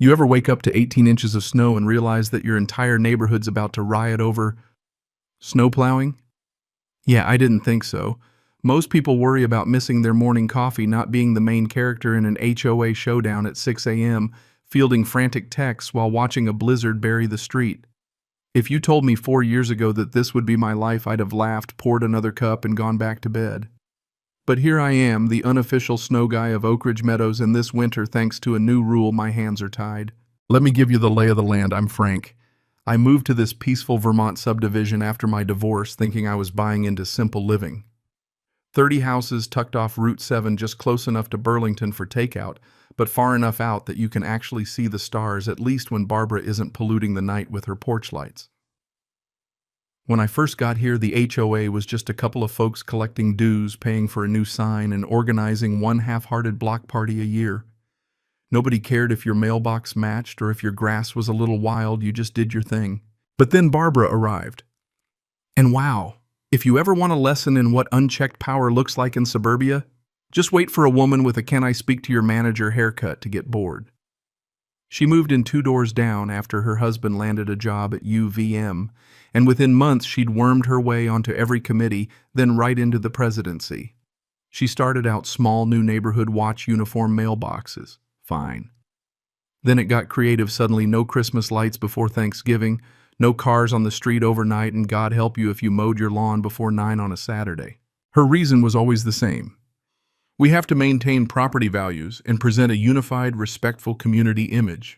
You ever wake up to 18 inches of snow and realize that your entire neighborhood's about to riot over snow plowing? Yeah, I didn't think so. Most people worry about missing their morning coffee, not being the main character in an HOA showdown at 6 a.m., fielding frantic texts while watching a blizzard bury the street. If you told me 4 years ago that this would be my life, I'd have laughed, poured another cup, and gone back to bed. But here I am, the unofficial snow guy of Oak Ridge Meadows, and this winter, thanks to a new rule, my hands are tied. Let me give you the lay of the land. I'm Frank. I moved to this peaceful Vermont subdivision after my divorce, thinking I was buying into simple living. 30 houses tucked off Route 7, just close enough to Burlington for takeout, but far enough out that you can actually see the stars, at least when Barbara isn't polluting the night with her porch lights. When I first got here, the HOA was just a couple of folks collecting dues, paying for a new sign, and organizing one half-hearted block party a year. Nobody cared if your mailbox matched or if your grass was a little wild, you just did your thing. But then Barbara arrived. And wow, if you ever want a lesson in what unchecked power looks like in suburbia, just wait for a woman with a "can I speak to your manager" haircut to get bored. She moved in 2 doors down after her husband landed a job at UVM, and within months she'd wormed her way onto every committee, then right into the presidency. She started out small, new neighborhood watch uniform mailboxes. Fine. Then it got creative. Suddenly, no Christmas lights before Thanksgiving, no cars on the street overnight, and God help you if you mowed your lawn before 9 on a Saturday. Her reason was always the same. We have to maintain property values and present a unified, respectful community image,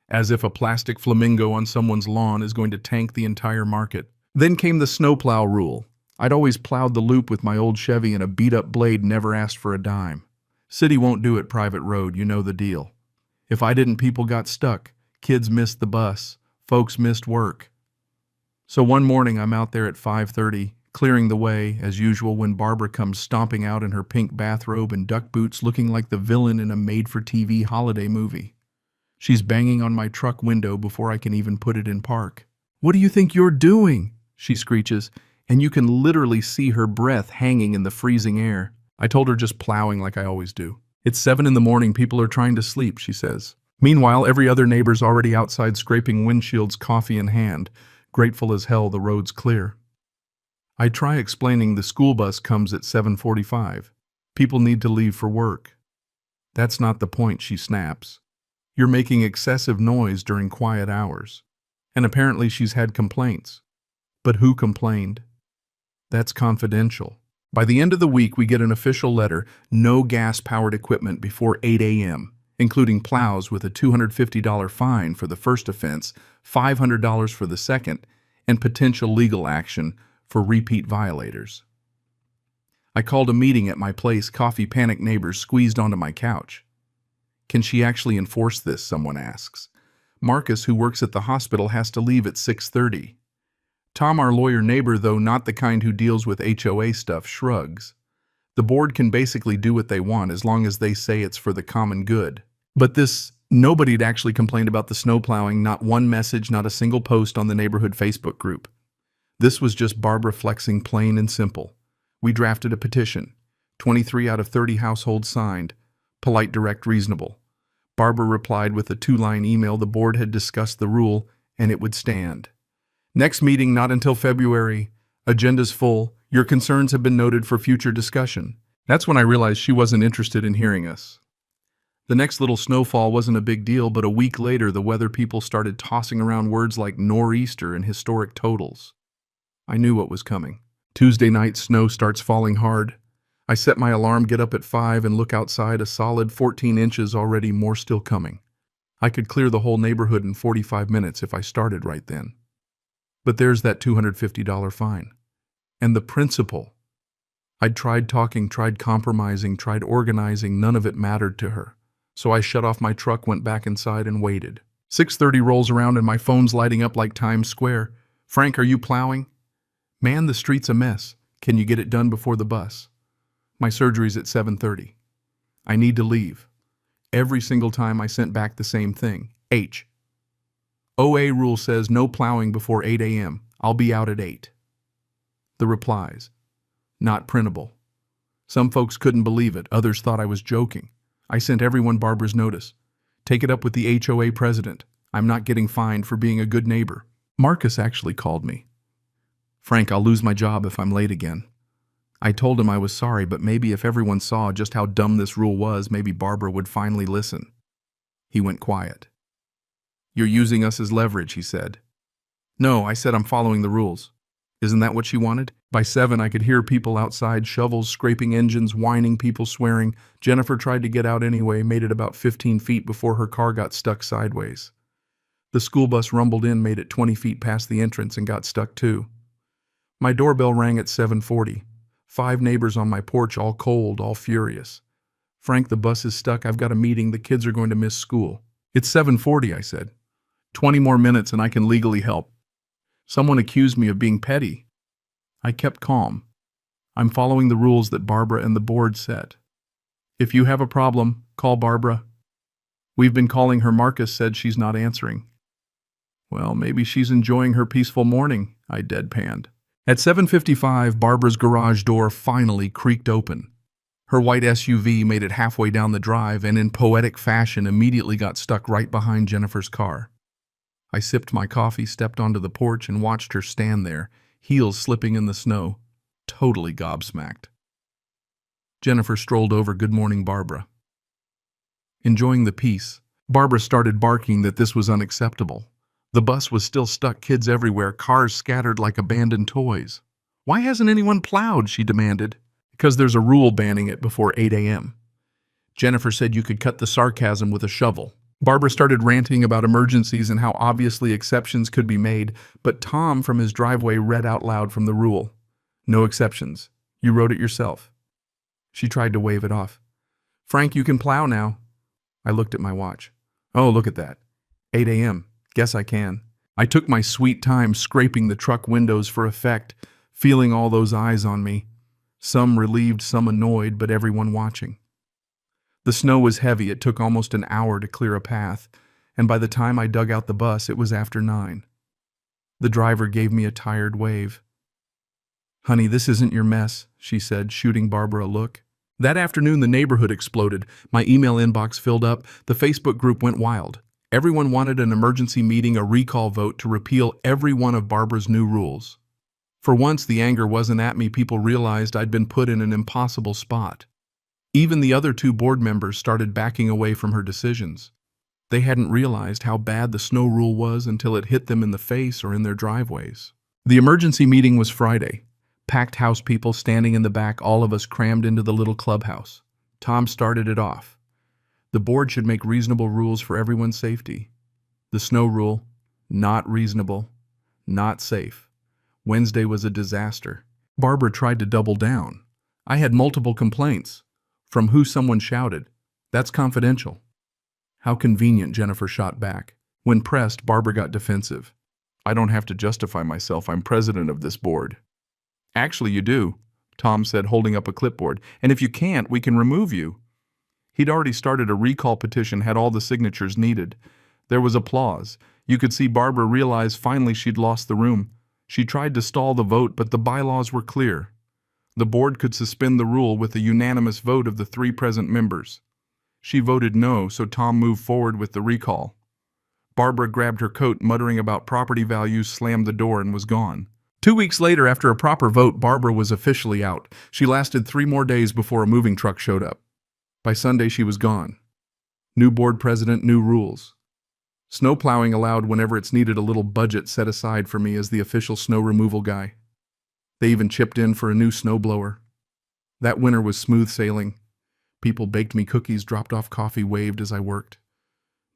as if a plastic flamingo on someone's lawn is going to tank the entire market. Then came the snowplow rule. I'd always plowed the loop with my old Chevy, and a beat-up blade never asked for a dime. City won't do it, private road, you know the deal. If I didn't, people got stuck. Kids missed the bus. Folks missed work. So one morning I'm out there at 5:30, clearing the way, as usual, when Barbara comes stomping out in her pink bathrobe and duck boots, looking like the villain in a made-for-TV holiday movie. She's banging on my truck window before I can even put it in park. "What do you think you're doing?" she screeches, and you can literally see her breath hanging in the freezing air. I told her just plowing like I always do. "It's 7 in the morning, people are trying to sleep," she says. Meanwhile, every other neighbor's already outside scraping windshields, coffee in hand, grateful as hell the road's clear. I try explaining the school bus comes at 7:45. People need to leave for work. "That's not the point," she snaps. "You're making excessive noise during quiet hours." And apparently she's had complaints. But who complained? That's confidential. By the end of the week, we get an official letter: no gas-powered equipment before 8 a.m., including plows with a $250 fine for the first offense, $500 for the second, and potential legal action for repeat violators. I called a meeting at my place. Coffee panic neighbors squeezed onto my couch. "Can she actually enforce this?" someone asks. Marcus, who works at the hospital, has to leave at 6:30. Tom, our lawyer neighbor, though not the kind who deals with HOA stuff, shrugs. The board can basically do what they want as long as they say it's for the common good. But nobody'd actually complained about the snow plowing, not one message, not a single post on the neighborhood Facebook group. This was just Barbara flexing, plain and simple. We drafted a petition. 23 out of 30 households signed. Polite, direct, reasonable. Barbara replied with a 2-line email. The board had discussed the rule, and it would stand. Next meeting, not until February. Agenda's full. Your concerns have been noted for future discussion. That's when I realized she wasn't interested in hearing us. The next little snowfall wasn't a big deal, but a week later, the weather people started tossing around words like nor'easter and historic totals. I knew what was coming. Tuesday night, snow starts falling hard. I set my alarm, get up at 5, and look outside. A solid 14 inches already, more still coming. I could clear the whole neighborhood in 45 minutes if I started right then. But there's that $250 fine. And the principal. I'd tried talking, tried compromising, tried organizing. None of it mattered to her. So I shut off my truck, went back inside, and waited. 6:30 rolls around and my phone's lighting up like Times Square. "Frank, are you plowing?" "Man, the street's a mess. Can you get it done before the bus?" "My surgery's at 7:30. I need to leave." Every single time I sent back the same thing. HOA rule says no plowing before 8 a.m. I'll be out at 8. The replies: not printable. Some folks couldn't believe it. Others thought I was joking. I sent everyone Barbara's notice. Take it up with the HOA president. I'm not getting fined for being a good neighbor. Marcus actually called me. Frank, I'll lose my job if I'm late again. I told him I was sorry, but maybe if everyone saw just how dumb this rule was, maybe Barbara would finally listen. He went quiet. You're using us as leverage, he said. No, I said I'm following the rules. Isn't that what she wanted? By 7, I could hear people outside, shovels, scraping engines, whining, people swearing. Jennifer tried to get out anyway, made it about 15 feet before her car got stuck sideways. The school bus rumbled in, made it 20 feet past the entrance, and got stuck too. My doorbell rang at 7:40. 5 neighbors on my porch, all cold, all furious. Frank, the bus is stuck. I've got a meeting. The kids are going to miss school. It's 7:40, I said. 20 more minutes and I can legally help. Someone accused me of being petty. I kept calm. I'm following the rules that Barbara and the board set. If you have a problem, call Barbara. We've been calling her. Marcus said she's not answering. Well, maybe she's enjoying her peaceful morning, I deadpanned. At 7:55, Barbara's garage door finally creaked open. Her white SUV made it halfway down the drive and in poetic fashion immediately got stuck right behind Jennifer's car. I sipped my coffee, stepped onto the porch, and watched her stand there, heels slipping in the snow, totally gobsmacked. Jennifer strolled over. Good morning, Barbara. Enjoying the peace, Barbara started barking that this was unacceptable. The bus was still stuck, kids everywhere, cars scattered like abandoned toys. Why hasn't anyone plowed? She demanded. Because there's a rule banning it before 8 a.m. Jennifer said you could cut the sarcasm with a shovel. Barbara started ranting about emergencies and how obviously exceptions could be made, but Tom from his driveway read out loud from the rule. No exceptions. You wrote it yourself. She tried to wave it off. Frank, you can plow now. I looked at my watch. Oh, look at that. 8 a.m. Guess I can. I took my sweet time scraping the truck windows for effect, feeling all those eyes on me. Some relieved, some annoyed, but everyone watching. The snow was heavy. It took almost an hour to clear a path, and by the time I dug out the bus, it was after 9. The driver gave me a tired wave. Honey, this isn't your mess, she said, shooting Barbara a look. That afternoon, the neighborhood exploded. My email inbox filled up. The Facebook group went wild. Everyone wanted an emergency meeting, a recall vote to repeal every one of Barbara's new rules. For once, the anger wasn't at me. People realized I'd been put in an impossible spot. Even the other 2 board members started backing away from her decisions. They hadn't realized how bad the snow rule was until it hit them in the face or in their driveways. The emergency meeting was Friday. Packed house, people standing in the back, all of us crammed into the little clubhouse. Tom started it off. The board should make reasonable rules for everyone's safety. The snow rule, not reasonable, not safe. Wednesday was a disaster. Barbara tried to double down. I had multiple complaints. From who someone shouted, "That's confidential." How convenient, Jennifer shot back. When pressed, Barbara got defensive. I don't have to justify myself. I'm president of this board. Actually, you do, Tom said, holding up a clipboard. And if you can't, we can remove you. He'd already started a recall petition, had all the signatures needed. There was applause. You could see Barbara realize finally she'd lost the room. She tried to stall the vote, but the bylaws were clear. The board could suspend the rule with a unanimous vote of the 3 present members. She voted no, so Tom moved forward with the recall. Barbara grabbed her coat, muttering about property values, slammed the door, and was gone. 2 weeks later, after a proper vote, Barbara was officially out. She lasted 3 more days before a moving truck showed up. By Sunday, she was gone. New board president, new rules. Snow plowing allowed whenever it's needed, a little budget set aside for me as the official snow removal guy. They even chipped in for a new snowblower. That winter was smooth sailing. People baked me cookies, dropped off coffee, waved as I worked.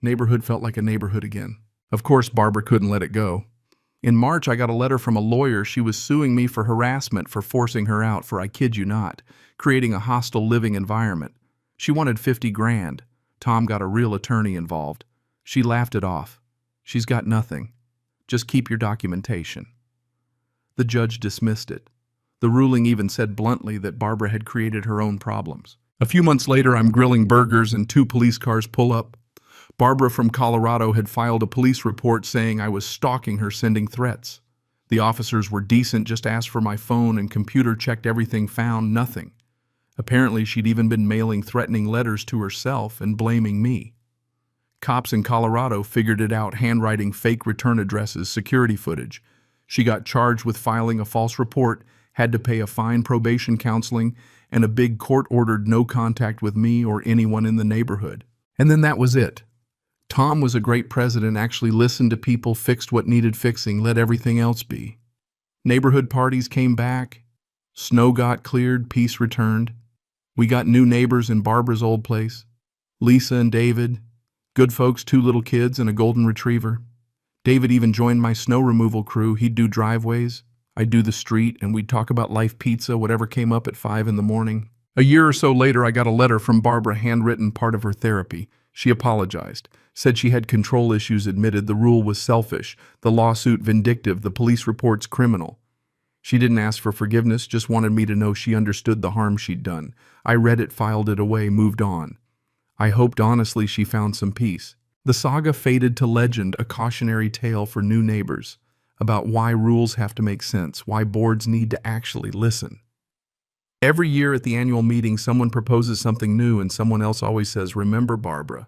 Neighborhood felt like a neighborhood again. Of course, Barbara couldn't let it go. In March, I got a letter from a lawyer. She was suing me for harassment, for forcing her out, for, I kid you not, creating a hostile living environment. She wanted 50 grand. Tom got a real attorney involved. She laughed it off. She's got nothing. Just keep your documentation. The judge dismissed it. The ruling even said bluntly that Barbara had created her own problems. A few months later, I'm grilling burgers and 2 police cars pull up. Barbara from Colorado had filed a police report saying I was stalking her, sending threats. The officers were decent, just asked for my phone and computer, checked everything, found nothing. Apparently, she'd even been mailing threatening letters to herself and blaming me. Cops in Colorado figured it out handwriting fake return addresses, security footage. She got charged with filing a false report, had to pay a fine, probation counseling, and a big court-ordered no contact with me or anyone in the neighborhood. And then that was it. Tom was a great president, actually listened to people, fixed what needed fixing, let everything else be. Neighborhood parties came back. Snow got cleared, peace returned. We got new neighbors in Barbara's old place. Lisa and David. Good folks, 2 little kids and a golden retriever. David even joined my snow removal crew. He'd do driveways, I'd do the street, and we'd talk about life, pizza, whatever came up at 5 in the morning. A year or so later, I got a letter from Barbara, handwritten, part of her therapy. She apologized, said she had control issues, admitted the rule was selfish, the lawsuit vindictive, the police reports criminal. She didn't ask for forgiveness, just wanted me to know she understood the harm she'd done. I read it, filed it away, moved on. I hoped honestly she found some peace. The saga faded to legend, a cautionary tale for new neighbors about why rules have to make sense, why boards need to actually listen. Every year at the annual meeting, someone proposes something new and someone else always says, "Remember Barbara."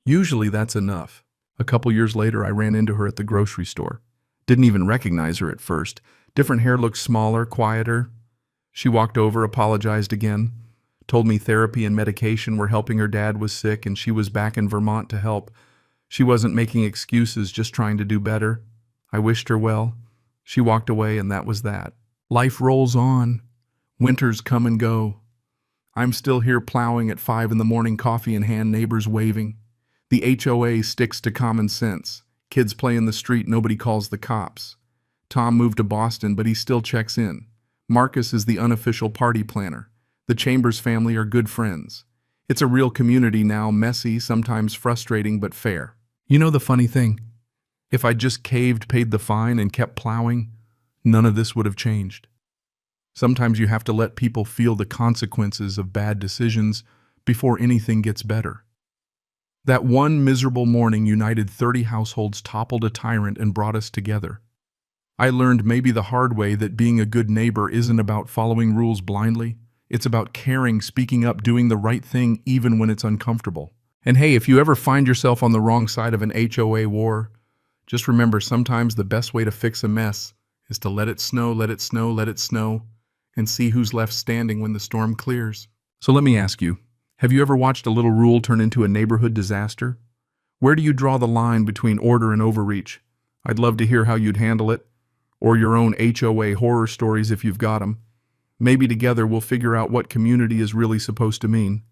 Usually that's enough. A couple years later, I ran into her at the grocery store. Didn't even recognize her at first. Different hair, looked smaller, quieter. She walked over, apologized again, told me therapy and medication were helping. Her dad was sick and she was back in Vermont to help. She wasn't making excuses, just trying to do better. I wished her well. She walked away and that was that. Life rolls on. Winters come and go. I'm still here plowing at 5 in the morning, coffee in hand, neighbors waving. The HOA sticks to common sense. Kids play in the street, nobody calls the cops. Tom moved to Boston, but he still checks in. Marcus is the unofficial party planner. The Chambers family are good friends. It's a real community now, messy, sometimes frustrating, but fair. You know the funny thing? If I just caved, paid the fine, and kept plowing, none of this would have changed. Sometimes you have to let people feel the consequences of bad decisions before anything gets better. That one miserable morning united 30 households, toppled a tyrant, and brought us together. I learned maybe the hard way that being a good neighbor isn't about following rules blindly. It's about caring, speaking up, doing the right thing even when it's uncomfortable. And hey, if you ever find yourself on the wrong side of an HOA war, just remember sometimes the best way to fix a mess is to let it snow, let it snow, let it snow, and see who's left standing when the storm clears. So let me ask you, have you ever watched a little rule turn into a neighborhood disaster? Where do you draw the line between order and overreach? I'd love to hear how you'd handle it, or your own HOA horror stories if you've got them. Maybe together we'll figure out what community is really supposed to mean.